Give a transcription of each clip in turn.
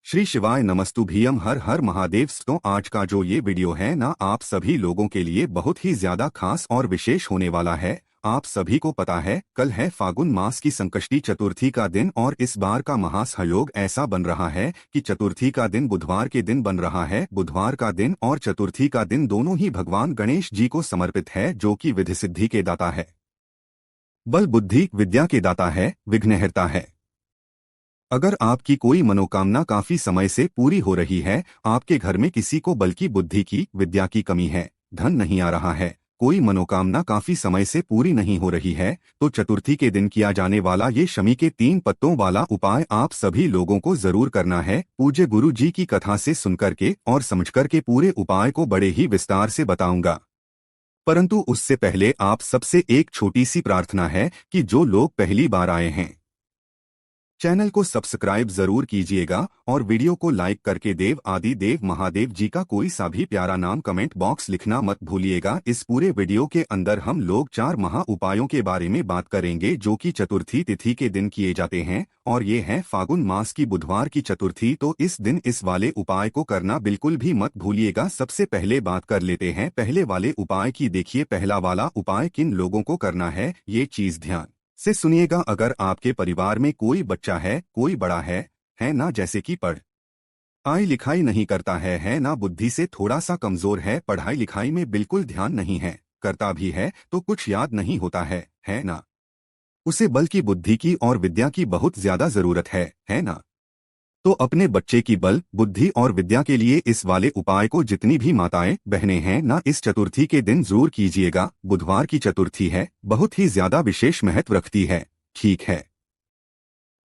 श्री शिवाय नमस्तुभ्यम हर हर महादेव। तो आज का जो ये वीडियो है ना, आप सभी लोगों के लिए बहुत ही ज्यादा खास और विशेष होने वाला है। आप सभी को पता है कल है फागुन मास की संकष्टी चतुर्थी का दिन और इस बार का महासहयोग ऐसा बन रहा है कि चतुर्थी का दिन बुधवार के दिन बन रहा है। बुधवार का दिन और चतुर्थी का दिन दोनों ही भगवान गणेश जी को समर्पित है, जो कि विधि सिद्धि के दाता है, बल बुद्धि विद्या के दाता है, विघ्नहर्ता है। अगर आपकी कोई मनोकामना काफी समय से पूरी हो रही है, आपके घर में किसी को बल की बुद्धि की विद्या की कमी है, धन नहीं आ रहा है, कोई मनोकामना काफी समय से पूरी नहीं हो रही है, तो चतुर्थी के दिन किया जाने वाला ये शमी के 3 पत्तों वाला उपाय आप सभी लोगों को जरूर करना है। पूज्य गुरु जी की कथा से सुनकर के और समझकर के पूरे उपाय को बड़े ही विस्तार से बताऊंगा। परंतु उससे पहले आप सबसे एक छोटी सी प्रार्थना है कि जो लोग पहली बार आए हैं, चैनल को सब्सक्राइब जरूर कीजिएगा और वीडियो को लाइक करके देव आदि देव महादेव जी का कोई सा भी प्यारा नाम कमेंट बॉक्स लिखना मत भूलिएगा। इस पूरे वीडियो के अंदर हम लोग 4 महा उपायों के बारे में बात करेंगे, जो कि चतुर्थी तिथि के दिन किए जाते हैं और ये है फागुन मास की बुधवार की चतुर्थी। तो इस दिन इस वाले उपाय को करना बिल्कुल भी मत भूलिएगा। सबसे पहले बात कर लेते हैं पहले वाले उपाय की। देखिए, पहला वाला उपाय किन लोगों को करना है, ये चीज ध्यान से सुनिएगा। अगर आपके परिवार में कोई बच्चा है, कोई बड़ा है ना, जैसे कि पढ़ाई लिखाई नहीं करता है ना, बुद्धि से थोड़ा सा कमजोर है, पढ़ाई लिखाई में बिल्कुल ध्यान नहीं है, करता भी है तो कुछ याद नहीं होता है ना, उसे बल की बुद्धि की और विद्या की बहुत ज्यादा जरूरत है ना, तो अपने बच्चे की बल बुद्धि और विद्या के लिए इस वाले उपाय को जितनी भी माताएं बहनें हैं ना, इस चतुर्थी के दिन जरूर कीजिएगा। बुधवार की चतुर्थी है, बहुत ही ज्यादा विशेष महत्व रखती है। ठीक है,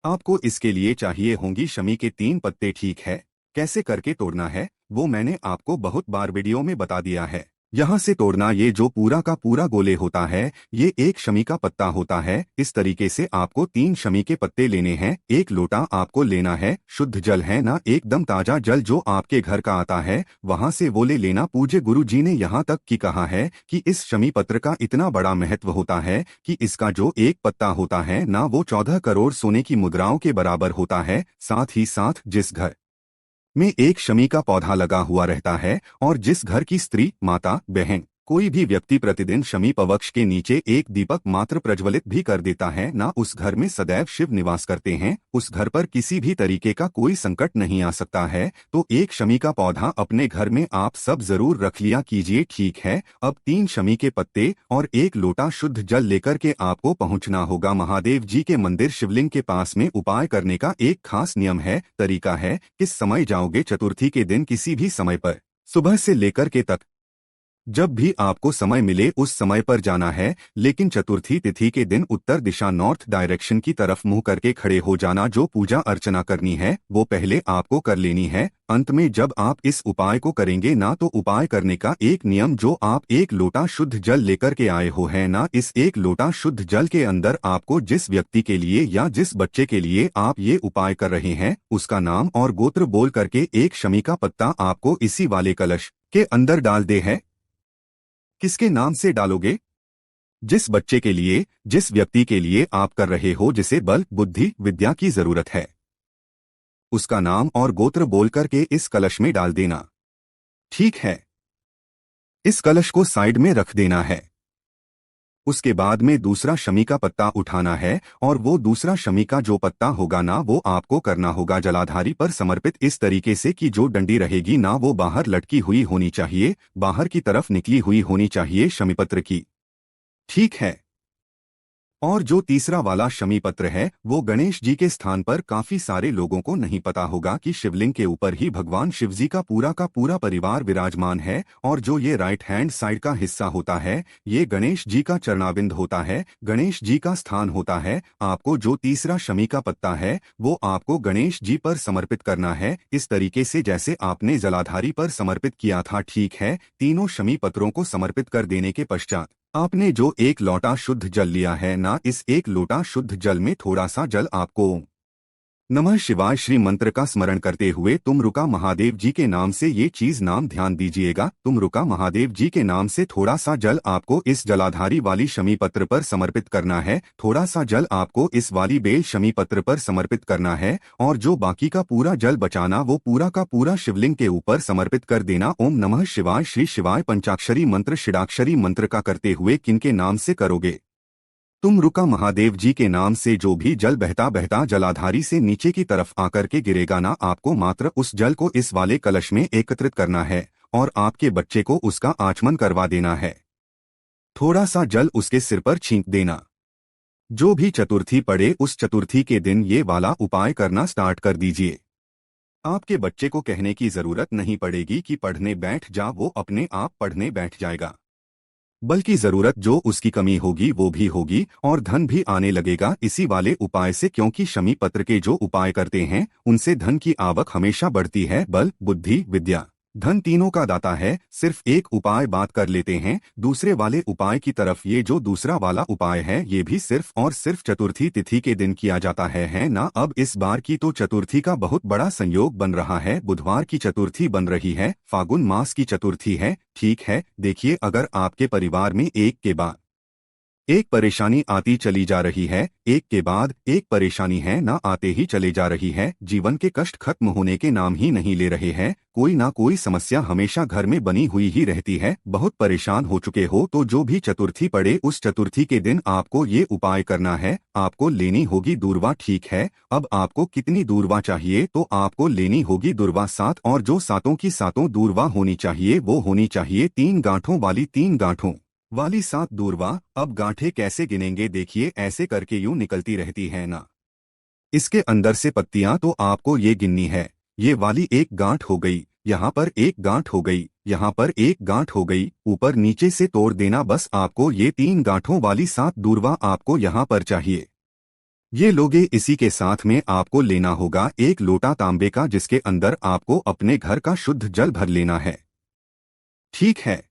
आपको इसके लिए चाहिए होंगी शमी के 3 पत्ते। ठीक है, कैसे करके तोड़ना है वो मैंने आपको बहुत बार वीडियो में बता दिया है। यहाँ से तोड़ना, ये जो पूरा का पूरा गोले होता है, ये एक शमी का पत्ता होता है। इस तरीके से आपको 3 शमी के पत्ते लेने हैं। एक लोटा आपको लेना है, शुद्ध जल है ना, एकदम ताजा जल जो आपके घर का आता है, वहां से वो ले लेना। पूज्य गुरु जी ने यहाँ तक की कहा है कि इस शमी पत्र का इतना बड़ा महत्व होता है कि इसका जो एक पत्ता होता है ना, वो 14 करोड़ सोने की मुद्राओं के बराबर होता है। साथ ही साथ जिस घर में एक शमी का पौधा लगा हुआ रहता है और जिस घर की स्त्री, माता, बहन, कोई भी व्यक्ति प्रतिदिन शमी पवक्ष के नीचे एक दीपक मात्र प्रज्वलित भी कर देता है ना, उस घर में सदैव शिव निवास करते हैं। उस घर पर किसी भी तरीके का कोई संकट नहीं आ सकता है। तो एक शमी का पौधा अपने घर में आप सब जरूर रख लिया कीजिए। ठीक है, अब 3 शमी के पत्ते और एक लोटा शुद्ध जल लेकर के आपको पहुंचना होगा महादेव जी के मंदिर शिवलिंग के पास में। उपाय करने का एक खास नियम है, तरीका है। किस समय जाओगे चतुर्थी के दिन, किसी भी समय पर, सुबह से लेकर के तक, जब भी आपको समय मिले उस समय पर जाना है। लेकिन चतुर्थी तिथि के दिन उत्तर दिशा नॉर्थ डायरेक्शन की तरफ मुंह करके खड़े हो जाना। जो पूजा अर्चना करनी है वो पहले आपको कर लेनी है। अंत में जब आप इस उपाय को करेंगे ना, तो उपाय करने का एक नियम, जो आप एक लोटा शुद्ध जल लेकर के आए हो है ना, इस एक लोटा शुद्ध जल के अंदर आपको जिस व्यक्ति के लिए या जिस बच्चे के लिए आप ये उपाय कर रहे हैं, उसका नाम और गोत्र बोल करके एक शमी का पत्ता आपको इसी वाले कलश के अंदर डाल दे है। किसके नाम से डालोगे? जिस बच्चे के लिए, जिस व्यक्ति के लिए आप कर रहे हो, जिसे बल बुद्धि विद्या की जरूरत है, उसका नाम और गोत्र बोल करके इस कलश में डाल देना। ठीक है, इस कलश को साइड में रख देना है। उसके बाद में दूसरा शमी का पत्ता उठाना है और वो दूसरा शमी का जो पत्ता होगा ना, वो आपको करना होगा जलाधारी पर समर्पित, इस तरीके से कि जो डंडी रहेगी ना, वो बाहर लटकी हुई होनी चाहिए, बाहर की तरफ निकली हुई होनी चाहिए शमीपत्र की। ठीक है, और जो तीसरा वाला शमी पत्र है, वो गणेश जी के स्थान पर। काफी सारे लोगों को नहीं पता होगा कि शिवलिंग के ऊपर ही भगवान शिव जी का पूरा परिवार विराजमान है, और जो ये राइट हैंड साइड का हिस्सा होता है, ये गणेश जी का चरणाबिंद होता है, गणेश जी का स्थान होता है। आपको जो तीसरा शमी का पत्ता है, वो आपको गणेश जी पर समर्पित करना है, इस तरीके से जैसे आपने जलाधारी पर समर्पित किया था। ठीक है, तीनों शमी पत्रों को समर्पित कर देने के पश्चात आपने जो एक लोटा शुद्ध जल लिया है ना, इस एक लोटा शुद्ध जल में थोड़ा सा जल आपको नमः शिवाय श्री मंत्र का स्मरण करते हुए तुम रुका महादेव जी के नाम से ये चीज नाम ध्यान दीजिएगा। तुम रुका महादेव जी के नाम से थोड़ा सा जल आपको इस जलाधारी वाली शमी पत्र पर समर्पित करना है। थोड़ा सा जल आपको इस वाली बेल शमी पत्र पर समर्पित करना है और जो बाकी का पूरा जल बचाना वो पूरा का पूरा शिवलिंग के ऊपर समर्पित कर देना। ओम नमः शिवाय श्री शिवाय पंचाक्षरी मंत्र षडाक्षरी मंत्र का करते हुए किनके नाम से करोगे? तुम रुका महादेव जी के नाम से जो भी जल बहता बहता जलाधारी से नीचे की तरफ आकर के गिरेगा ना, आपको मात्र उस जल को इस वाले कलश में एकत्रित करना है और आपके बच्चे को उसका आचमन करवा देना है। थोड़ा सा जल उसके सिर पर छींट देना। जो भी चतुर्थी पड़े उस चतुर्थी के दिन ये वाला उपाय करना स्टार्ट कर दीजिए। आपके बच्चे को कहने की जरूरत नहीं पड़ेगी कि पढ़ने बैठ जा, वो अपने आप पढ़ने बैठ जाएगा। बल्कि जरूरत जो उसकी कमी होगी वो भी होगी और धन भी आने लगेगा इसी वाले उपाय से, क्योंकि शमी पत्र के जो उपाय करते हैं उनसे धन की आवक हमेशा बढ़ती है। बल, बुद्धि, विद्या, धन तीनों का दाता है। सिर्फ एक उपाय बात कर लेते हैं दूसरे वाले उपाय की तरफ। ये जो दूसरा वाला उपाय है ये भी सिर्फ और सिर्फ चतुर्थी तिथि के दिन किया जाता है ना। अब इस बार की तो चतुर्थी का बहुत बड़ा संयोग बन रहा है। बुधवार की चतुर्थी बन रही है, फागुन मास की चतुर्थी है। ठीक है, देखिए अगर आपके परिवार में एक के बाद एक परेशानी आती चली जा रही है, एक के बाद एक परेशानी है ना आते ही चले जा रही है, जीवन के कष्ट खत्म होने के नाम ही नहीं ले रहे हैं, कोई ना कोई समस्या हमेशा घर में बनी हुई ही रहती है, बहुत परेशान हो चुके हो, तो जो भी चतुर्थी पड़े उस चतुर्थी के दिन आपको ये उपाय करना है। आपको लेनी होगी दूर्वा। ठीक है, अब आपको कितनी दूर्वा चाहिए? तो आपको लेनी होगी दूर्वा 7 और जो सातों की सातों दूर्वा होनी चाहिए वो होनी चाहिए 3 गांठों वाली। 3 गांठों वाली 7 दूर्वा। अब गांठें कैसे गिनेंगे? देखिए ऐसे करके यूं निकलती रहती है ना, इसके अंदर से पत्तियां, तो आपको ये गिननी है। ये वाली एक गांठ हो गई, यहाँ पर एक गांठ हो गई, यहाँ पर एक गांठ हो गई, ऊपर नीचे से तोड़ देना बस। आपको ये 3 गांठों वाली 7 दूर्वा आपको यहाँ पर चाहिए। ये लोगे। इसी के साथ में आपको लेना होगा 1 लोटा तांबे का, जिसके अंदर आपको अपने घर का शुद्ध जल भर लेना है। ठीक है,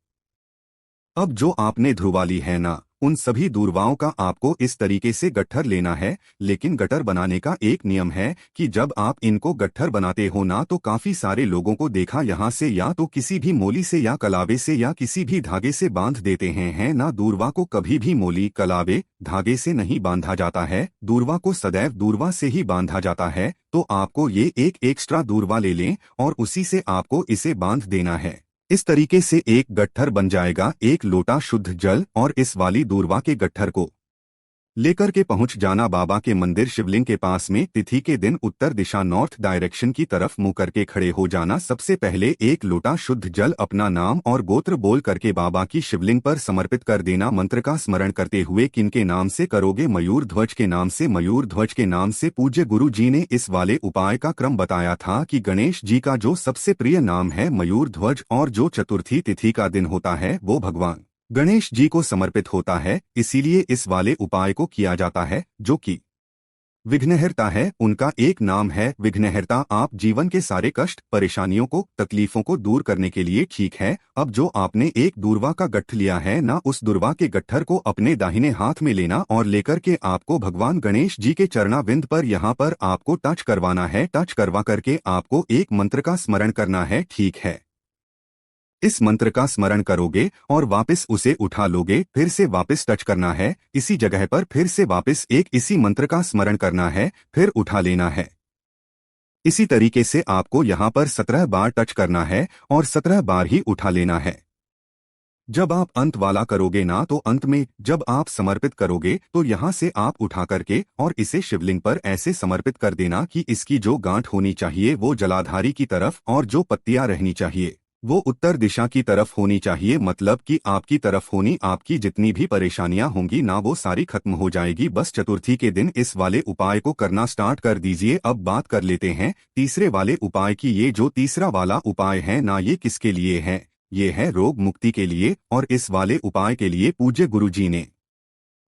अब जो आपने ध्रुवा ली है ना, उन सभी दूर्वाओं का आपको इस तरीके से गट्ठर लेना है। लेकिन गट्ठर बनाने का एक नियम है कि जब आप इनको गट्ठर बनाते हो ना, तो काफी सारे लोगों को देखा यहाँ से या तो किसी भी मोली से या कलावे से या किसी भी धागे से बांध देते हैं, है ना। दूर्वा को कभी भी मोली, कलावे, धागे से नहीं बांधा जाता है, दूर्वा को सदैव दूर्वा से ही बांधा जाता है। तो आपको ये एक एक्स्ट्रा दूर्वा ले लें और उसी से आपको इसे बांध देना है। इस तरीके से एक गट्ठर बन जाएगा। 1 लोटा शुद्ध जल और इस वाली दूर्वा के गट्ठर को लेकर के पहुंच जाना बाबा के मंदिर शिवलिंग के पास में। तिथि के दिन उत्तर दिशा नॉर्थ डायरेक्शन की तरफ मुंह करके खड़े हो जाना। सबसे पहले 1 लोटा शुद्ध जल अपना नाम और गोत्र बोल करके बाबा की शिवलिंग पर समर्पित कर देना। मंत्र का स्मरण करते हुए किनके नाम से करोगे? मयूर ध्वज के नाम से। मयूर ध्वज के नाम से पूज्य गुरु जी ने इस वाले उपाय का क्रम बताया था कि गणेश जी का जो सबसे प्रिय नाम है मयूर ध्वज, और जो चतुर्थी तिथि का दिन होता है वो भगवान गणेश जी को समर्पित होता है। इसीलिए इस वाले उपाय को किया जाता है। जो कि विघ्नहर्ता है, उनका एक नाम है विघ्नहर्ता। आप जीवन के सारे कष्ट, परेशानियों को, तकलीफों को दूर करने के लिए। ठीक है, अब जो आपने एक दूर्वा का गट्ठ लिया है ना, उस दूर्वा के गट्ठर को अपने दाहिने हाथ में लेना और लेकर के आपको भगवान गणेश जी के चरणाविंद पर यहाँ पर आपको टच करवाना है। टच करवा करके आपको एक मंत्र का स्मरण करना है। ठीक है, इस मंत्र का स्मरण करोगे और वापस उसे उठा लोगे, फिर से वापस टच करना है इसी जगह पर, फिर से वापस एक इसी मंत्र का स्मरण करना है, फिर उठा लेना है। इसी तरीके से आपको यहाँ पर 17 बार टच करना है और 17 बार ही उठा लेना है। जब आप अंत वाला करोगे ना, तो अंत में जब आप समर्पित करोगे तो यहाँ से आप उठा करके और इसे शिवलिंग पर ऐसे समर्पित कर देना कि इसकी जो गांठ होनी चाहिए वो जलाधारी की तरफ और जो पत्तियां रहनी चाहिए वो उत्तर दिशा की तरफ होनी चाहिए। मतलब कि आपकी तरफ होनी। आपकी जितनी भी परेशानियां होंगी ना वो सारी खत्म हो जाएगी। बस चतुर्थी के दिन इस वाले उपाय को करना स्टार्ट कर दीजिए। अब बात कर लेते हैं तीसरे वाले उपाय की। ये जो तीसरा वाला उपाय है ना, ये किसके लिए है? ये है रोग मुक्ति के लिए। और इस वाले उपाय के लिए पूज्य गुरु जी ने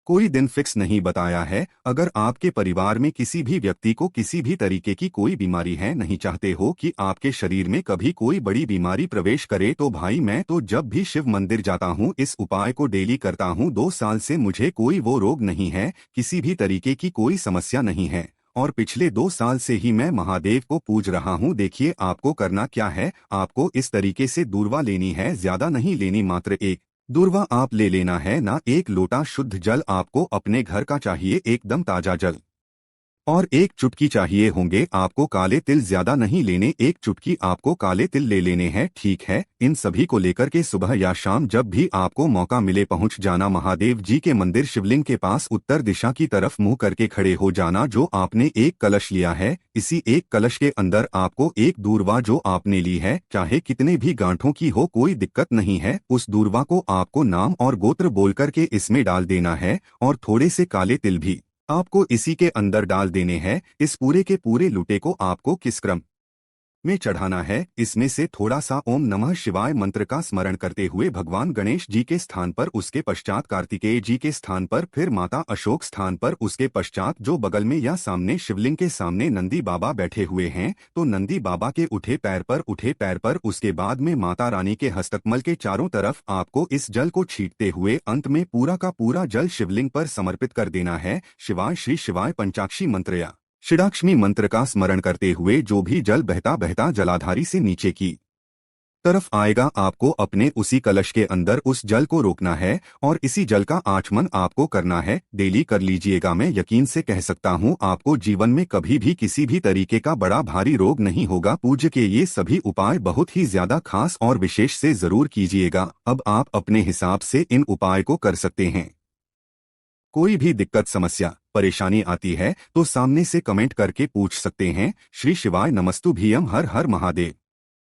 कोई दिन फिक्स नहीं बताया है। अगर आपके परिवार में किसी भी व्यक्ति को किसी भी तरीके की कोई बीमारी है, नहीं चाहते हो कि आपके शरीर में कभी कोई बड़ी बीमारी प्रवेश करे, तो भाई मैं तो जब भी शिव मंदिर जाता हूँ इस उपाय को डेली करता हूँ। 2 साल से मुझे कोई वो रोग नहीं है, किसी भी तरीके की कोई समस्या नहीं है। और पिछले 2 साल से ही मैं महादेव को पूज रहा हूँ। देखिए आपको करना क्या है, आपको इस तरीके से दूर्वा लेनी है, ज्यादा नहीं लेनी, मात्र एक दूर्वा आप ले लेना है ना। 1 लोटा शुद्ध जल आपको अपने घर का चाहिए, एकदम ताजा जल, और 1 चुटकी चाहिए होंगे आपको काले तिल, ज्यादा नहीं लेने, 1 चुटकी आपको काले तिल ले लेने हैं, ठीक है। इन सभी को लेकर के सुबह या शाम जब भी आपको मौका मिले पहुंच जाना महादेव जी के मंदिर, शिवलिंग के पास उत्तर दिशा की तरफ मुंह करके खड़े हो जाना। जो आपने 1 कलश लिया है, इसी 1 कलश के अंदर आपको 1 दूर्वा जो आपने ली है, चाहे कितने भी गांठों की हो कोई दिक्कत नहीं है, उस दूर्वा को आपको नाम और गोत्र बोल करके इसमें डाल देना है, और थोड़े से काले तिल भी आपको इसी के अंदर डाल देने हैं। इस पूरे के पूरे लूटे को आपको किस क्रम में चढ़ाना है, इसमें से थोड़ा सा ओम नमः शिवाय मंत्र का स्मरण करते हुए भगवान गणेश जी के स्थान पर, उसके पश्चात कार्तिकेय जी के स्थान पर, फिर माता अशोक स्थान पर, उसके पश्चात जो बगल में या सामने शिवलिंग के सामने नंदी बाबा बैठे हुए हैं, तो नंदी बाबा के उठे पैर पर उसके बाद में माता रानी के हस्तकमल के चारों तरफ आपको इस जल को छींटते हुए अंत में पूरा का पूरा जल शिवलिंग पर समर्पित कर देना है। शिवाय श्री शिवाय पंचाक्षी मंत्र या षडाक्षमी मंत्र का स्मरण करते हुए जो भी जल बहता बहता जलाधारी से नीचे की तरफ आएगा, आपको अपने उसी कलश के अंदर उस जल को रोकना है और इसी जल का आचमन आपको करना है। डेली कर लीजिएगा, मैं यकीन से कह सकता हूँ आपको जीवन में कभी भी किसी भी तरीके का बड़ा भारी रोग नहीं होगा। पूज्य के ये सभी उपाय बहुत ही ज्यादा खास और विशेष से जरूर कीजिएगा। अब आप अपने हिसाब से इन उपाय को कर सकते हैं। कोई भी दिक्कत समस्या परेशानी आती है तो सामने से कमेंट करके पूछ सकते हैं। श्री शिवाय नमस्तुभ्यम, हर हर महादेव।